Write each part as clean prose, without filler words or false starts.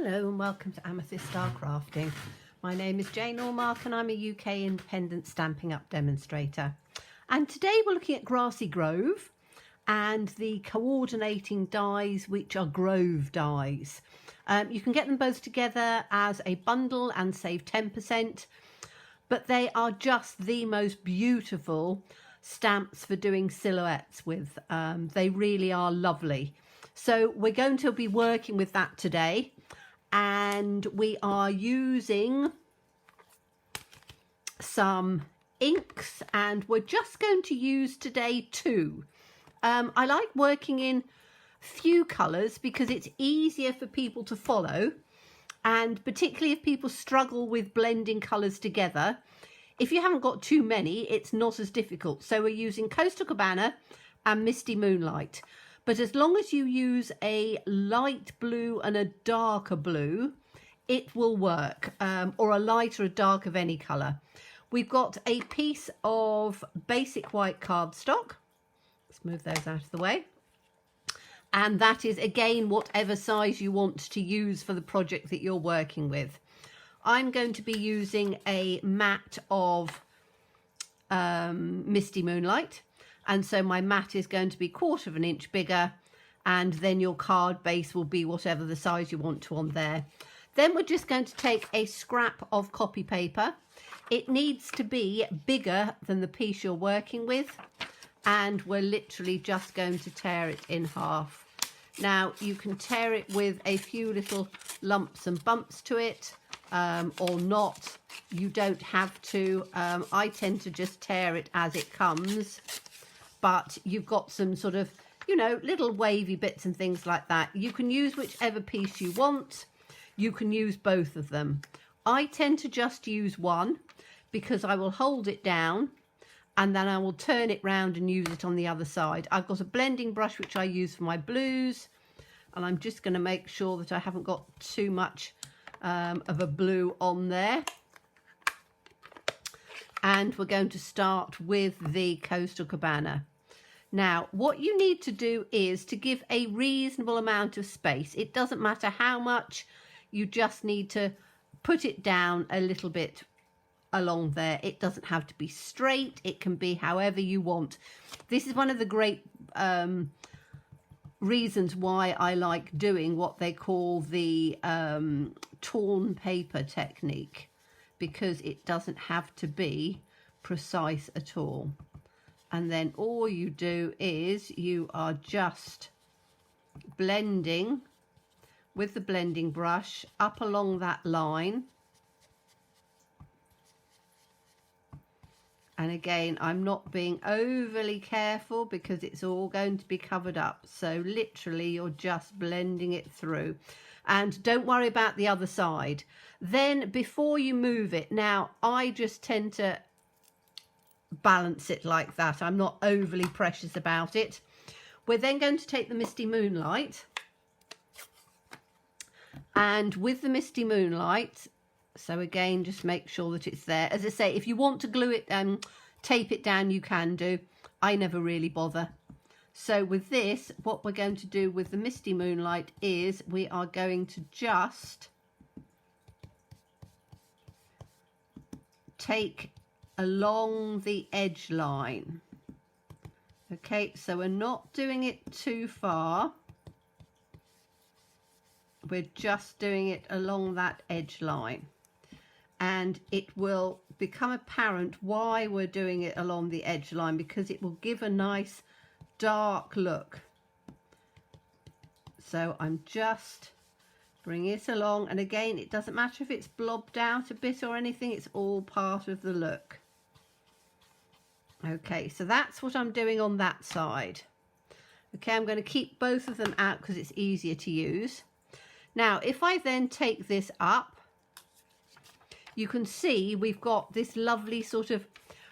Hello and welcome to Amethyst Star Crafting. My name is Jane Allmark and I'm a UK independent Stampin' Up demonstrator. And today we're looking at Grassy Grove and the coordinating dies, which are Grove dies. You can get them both together as a bundle and save 10%, but they are just the most beautiful stamps for doing silhouettes with. They really are lovely. So we're going to be working with that today, and we are using some inks, and we're just going to use today two. I like working in few colours because it's easier for people to follow, and particularly if people struggle with blending colours together. If you haven't got too many, it's not as difficult. So we're using Coastal Cabana and Misty Moonlight. But as long as you use a light blue and a darker blue, it will work, or a light or a dark of any colour. We've got a piece of basic white cardstock. Let's move those out of the way. And that is, again, whatever size you want to use for the project that you're working with. I'm going to be using a mat of Misty Moonlight. And so my mat is going to be 1/4 of an inch bigger, and then your card base will be whatever the size you want to on there. Then we're just going to take a scrap of copy paper. It needs to be bigger than the piece you're working with, and we're literally just going to tear it in half. Now you can tear it with a few little lumps and bumps to it, or not. You don't have to. I tend to just tear it as it comes. But you've got some sort of, you know, little wavy bits and things like that. You can use whichever piece you want. You can use both of them. I tend to just use one because I will hold it down and then I will turn it round and use it on the other side. I've got a blending brush which I use for my blues, and I'm just going to make sure that I haven't got too much of a blue on there. And we're going to start with the Coastal Cabana. Now, what you need to do is to give a reasonable amount of space. It doesn't matter how much, you just need to put it down a little bit along there. It doesn't have to be straight. It can be however you want. This is one of the great reasons why I like doing what they call the torn paper technique, because it doesn't have to be precise at all. And then all you do is you are just blending with the blending brush up along that line. And again, I'm not being overly careful because it's all going to be covered up. So literally you're just blending it through. And don't worry about the other side. Then before you move it, now I just tend to balance it like that. I'm not overly precious about it. We're then going to take the Misty Moonlight, and with the Misty Moonlight, so again, just make sure that it's there. As I say, if you want to glue it and tape it down, you can do. I never really bother. So with this, what we're going to do with the Misty Moonlight is we are going to just take along the edge line. Okay, so we're not doing it too far. We're just doing it along that edge line. And it will become apparent why we're doing it along the edge line, because it will give a nice dark look. So I'm just bringing it along, and again, it doesn't matter if it's blobbed out a bit or anything, it's all part of the look. Okay, so that's what I'm doing on that side. Okay, I'm going to keep both of them out because it's easier to use. Now, if I then take this up, you can see we've got this lovely sort of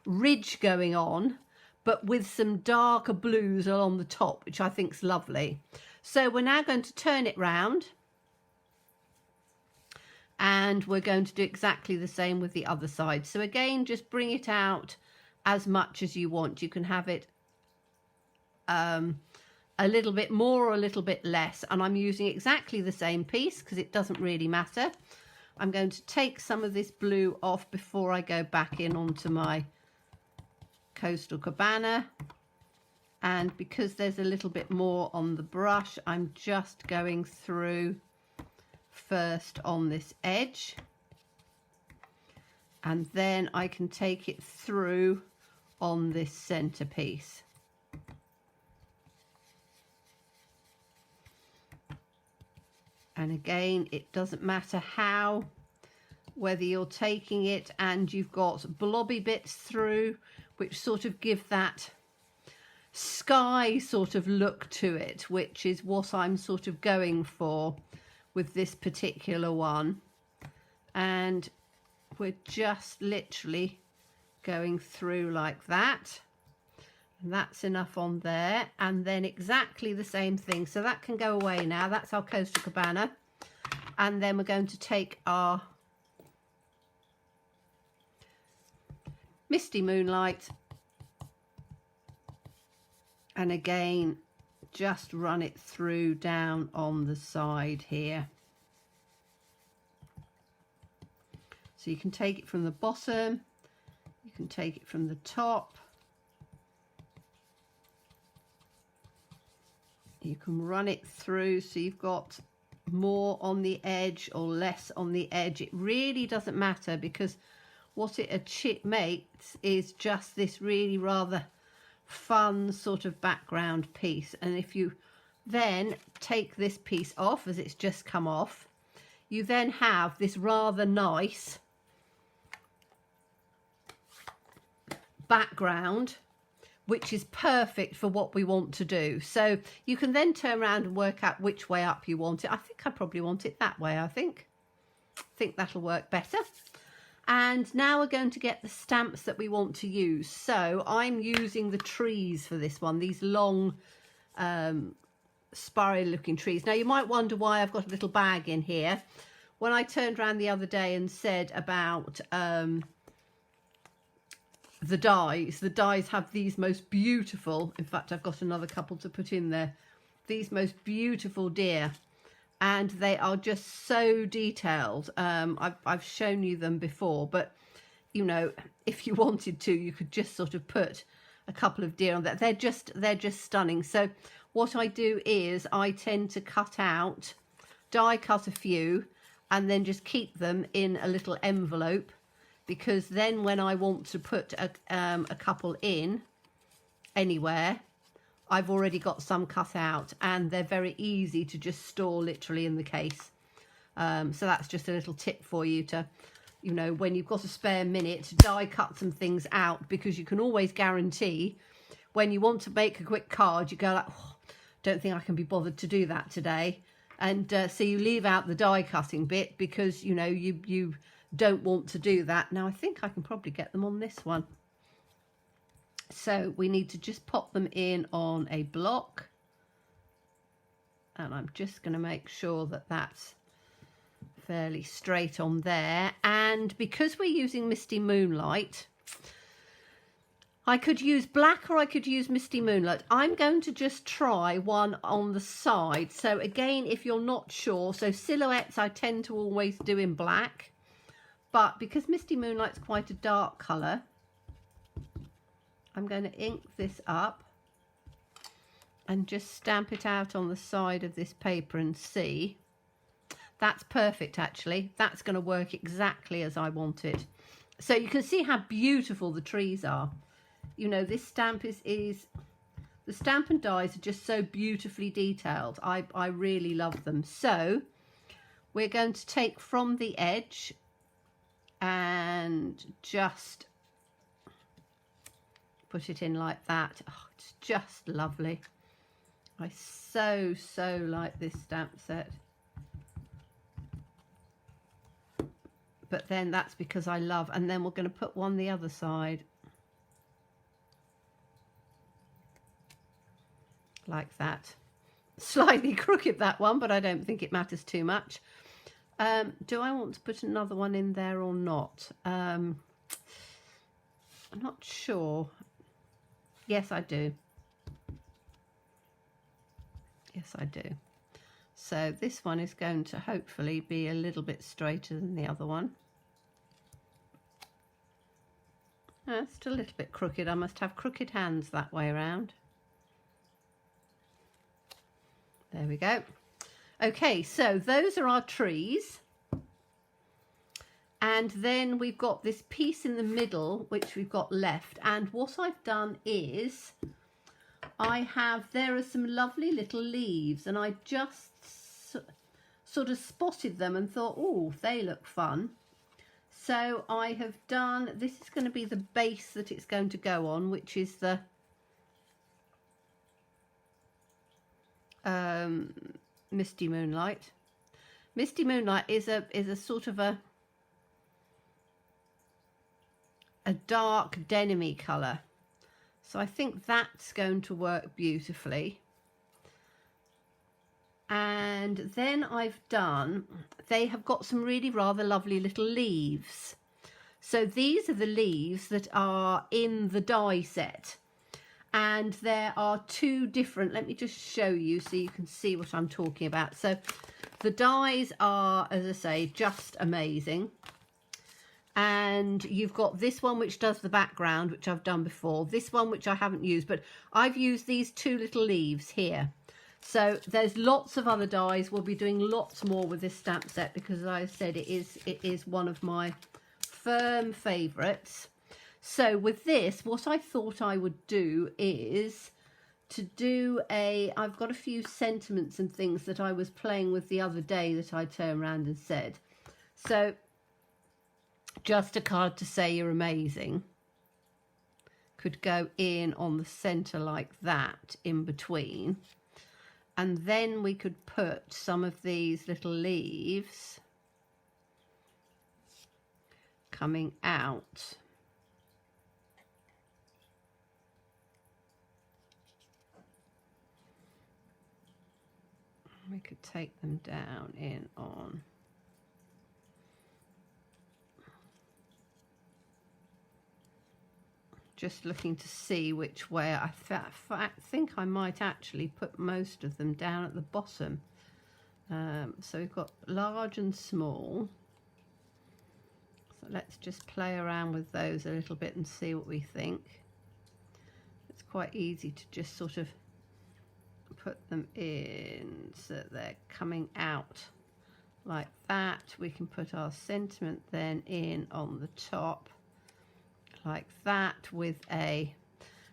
ridge going on, but with some darker blues along the top, which I think is lovely. So we're now going to turn it round, and we're going to do exactly the same with the other side. So again, just bring it out as much as you want. You can have it a little bit more or a little bit less, and I'm using exactly the same piece because it doesn't really matter. I'm going to take some of this blue off before I go back in onto my Coastal Cabana, and because there's a little bit more on the brush, I'm just going through first on this edge, and then I can take it through on this centerpiece. And again, it doesn't matter how, whether you're taking it and you've got blobby bits through, which sort of give that sky sort of look to it, which is what I'm sort of going for with this particular one. And we're just literally going through like that. And that's enough on there, and then exactly the same thing, so that can go away now. That's our Coastal Cabana. And then we're going to take our Misty Moonlight, and again just run it through down on the side here. So you can take it from the bottom, you can take it from the top, you can run it through so you've got more on the edge or less on the edge. It really doesn't matter, because what it makes is just this really rather fun sort of background piece. And if you then take this piece off, as it's just come off, you then have this rather nice background, which is perfect for what we want to do. So you can then turn around and work out which way up you want it. I think I probably want it that way. I think that'll work better. And now we're going to get the stamps that we want to use. So I'm using the trees for this one, these long spiral looking trees. Now you might wonder why I've got a little bag in here. When I turned around the other day and said about the dies have these most beautiful, in fact I've got another couple to put in there, these most beautiful deer, and they are just so detailed. I've shown you them before, but you know, if you wanted to, you could just sort of put a couple of deer on that. They're just stunning. So what I do is I tend to die cut a few, and then just keep them in a little envelope, because then when I want to put a couple in anywhere, I've already got some cut out, and they're very easy to just store literally in the case. So that's just a little tip for you to, you know, when you've got a spare minute, to die cut some things out, because you can always guarantee when you want to make a quick card, you go like, oh, don't think I can be bothered to do that today. And so you leave out the die cutting bit, because, you know, you don't want to do that. Now I think I can probably get them on this one. So we need to just pop them in on a block, and I'm just going to make sure that that's fairly straight on there. And because we're using Misty Moonlight, I could use black or I could use Misty Moonlight. I'm going to just try one on the side. So again, if you're not sure, so silhouettes I tend to always do in black, but because Misty Moonlight's quite a dark colour, I'm going to ink this up and just stamp it out on the side of this paper and see. That's perfect, actually. That's going to work exactly as I want it. So you can see how beautiful the trees are. You know, this stamp is the stamp and dies are just so beautifully detailed. I really love them. So we're going to take from the edge and just put it in like that. Oh, it's just lovely. I so like this stamp set. But then that's because I love, and then we're going to put one the other side. Like that. Slightly crooked, that one, but I don't think it matters too much. Do I want to put another one in there or not? I'm not sure. Yes, I do. Yes, I do. So this one is going to hopefully be a little bit straighter than the other one. It's still a little bit crooked. I must have crooked hands that way around. There we go. Okay, so those are our trees. And then we've got this piece in the middle, which we've got left. And what I've done is, there are some lovely little leaves, and I just sort of spotted them and thought, oh, they look fun. So I have done, this is going to be the base that it's going to go on, which is the Misty Moonlight. Misty Moonlight is a sort of a dark denim-y colour. So I think that's going to work beautifully. And then I've done, they have got some really rather lovely little leaves. So these are the leaves that are in the die set. And there are two different, let me just show you so you can see what I'm talking about. So the dies are, as I say, just amazing. And you've got this one which does the background, which I've done before. This one which I haven't used, but I've used these two little leaves here. So there's lots of other dies. We'll be doing lots more with this stamp set because, as I said, it is one of my firm favourites. So with this, what I thought I would do is to do I've got a few sentiments and things that I was playing with the other day that I turned around and said. So just a card to say you're amazing could go in on the centre like that in between. And then we could put some of these little leaves coming out. We could take them down in on. Just looking to see which way. I think I might actually put most of them down at the bottom. So we've got large and small. So let's just play around with those a little bit and see what we think. It's quite easy to just sort of put them in so that they're coming out like that. We can put our sentiment then in on the top like that with a...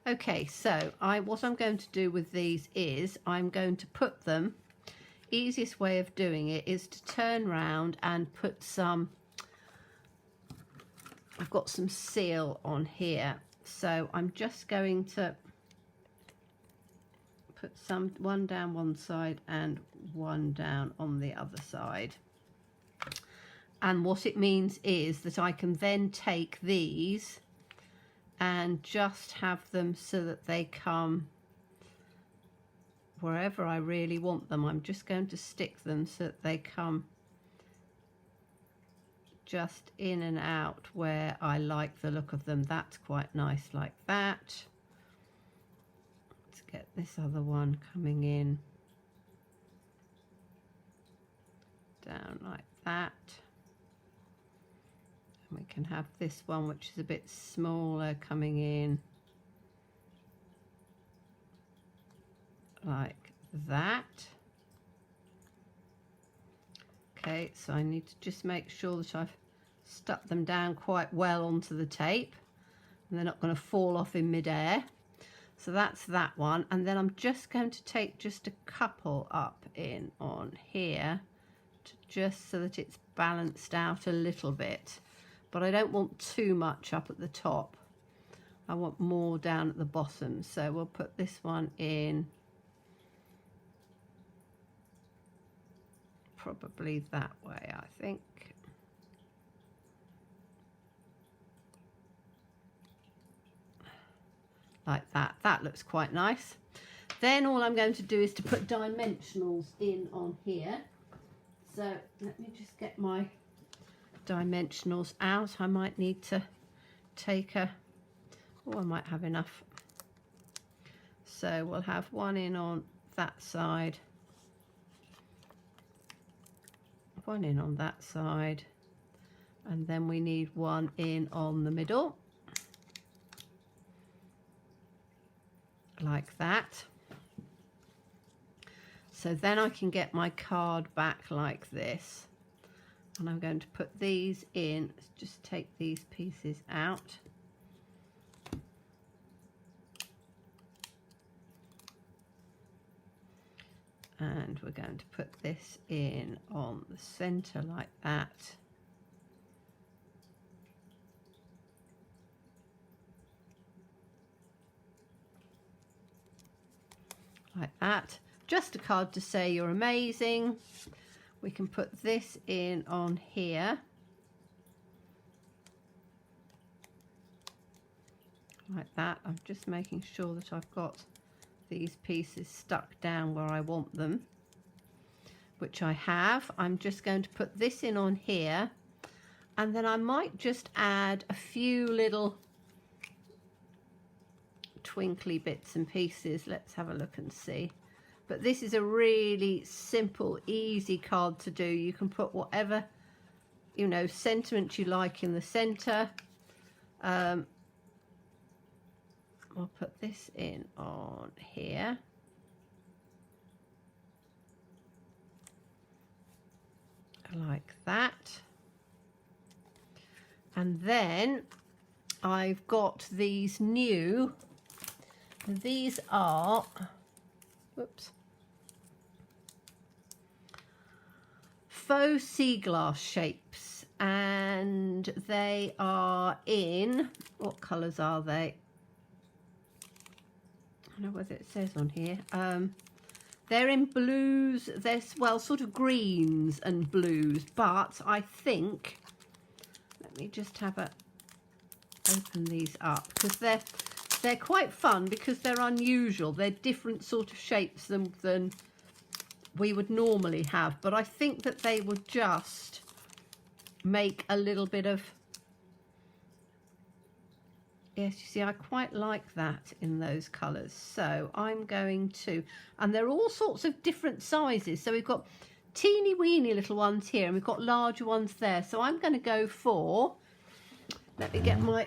Okay, so what I'm going to do with these is I'm going to put them, easiest way of doing it is to turn round and put some, I've got some seal on here, so I'm just going to put one down one side and one down on the other side. And what it means is that I can then take these and just have them so that they come wherever I really want them. I'm just going to stick them so that they come just in and out where I like the look of them. That's quite nice like that. Let's get this other one coming in down like that. We can have this one which is a bit smaller coming in like that. Okay, so I need to just make sure that I've stuck them down quite well onto the tape and they're not going to fall off in midair. So that's that one, and then I'm just going to take just a couple up in on here just so that it's balanced out a little bit. But I don't want too much up at the top. I want more down at the bottom. So we'll put this one in probably that way, I think. Like that. That looks quite nice. Then all I'm going to do is to put dimensionals in on here. So let me just get my dimensionals out. I might need to take I might have enough. So we'll have one in on that side one in on that side, and then we need one in on the middle, like that. So then I can get my card back like this, and I'm going to put these in. Let's just take these pieces out. And we're going to put this in on the center like that. Like that. Just a card to say you're amazing. We can put this in on here. Like that. I'm just making sure that I've got these pieces stuck down where I want them, which I have. I'm just going to put this in on here, and then I might just add a few little twinkly bits and pieces. Let's have a look and see. But this is a really simple, easy card to do. You can put whatever, you know, sentiment you like in the center. I'll put this in on here. Like that. And then I've got these new, these are, whoops, faux sea glass shapes, and they are in, what colours are they? I don't know whether it says on here. They're in blues, they're, well, sort of greens and blues, but I think, let me just have a, open these up, because they're quite fun because they're unusual. They're different sort of shapes than we would normally have, but I think that they would just make a little bit of, yes, you see, I quite like that in those colours. So I'm going to, and they're all sorts of different sizes. So we've got teeny weeny little ones here, and we've got larger ones there. So I'm going to go for, let me get my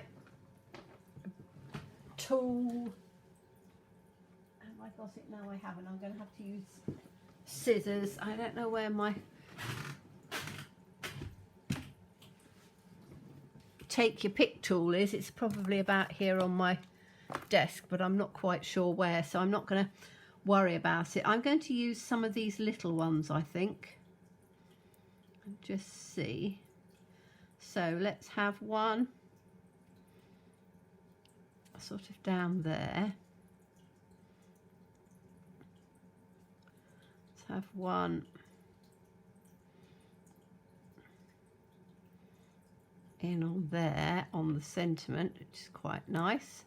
tool. Have I got it? No, I haven't. I'm going to have to use scissors. I don't know where my take your pick tool is. It's probably about here on my desk, but I'm not quite sure where, so I'm not going to worry about it. I'm going to use some of these little ones, I think, and just see. So let's have one sort of down there. Let's have one in on there on the sentiment, which is quite nice,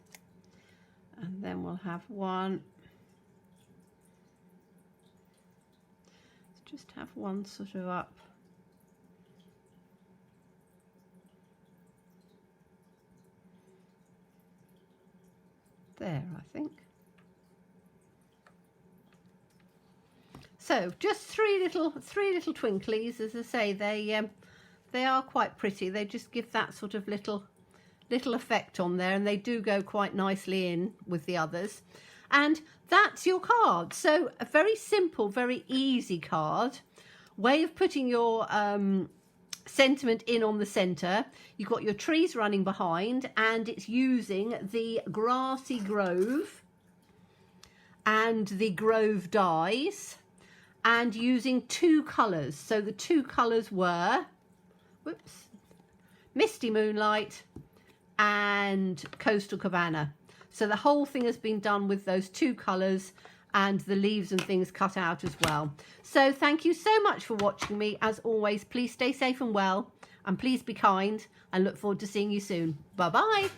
and then we'll have one, let's just have one sort of up there, I think. So just three little twinklies. As I say, they are quite pretty. They just give that sort of little effect on there, and they do go quite nicely in with the others. And that's your card. So a very simple, very easy card. Way of putting your sentiment in on the centre. You've got your trees running behind, and it's using the Grassy Grove and the Grove dies, and using two colours. So the two colours were, whoops, Misty Moonlight and Coastal Cabana. So the whole thing has been done with those two colours, and the leaves and things cut out as well. So thank you so much for watching me. As always, please stay safe and well, and please be kind, and look forward to seeing you soon. Bye bye.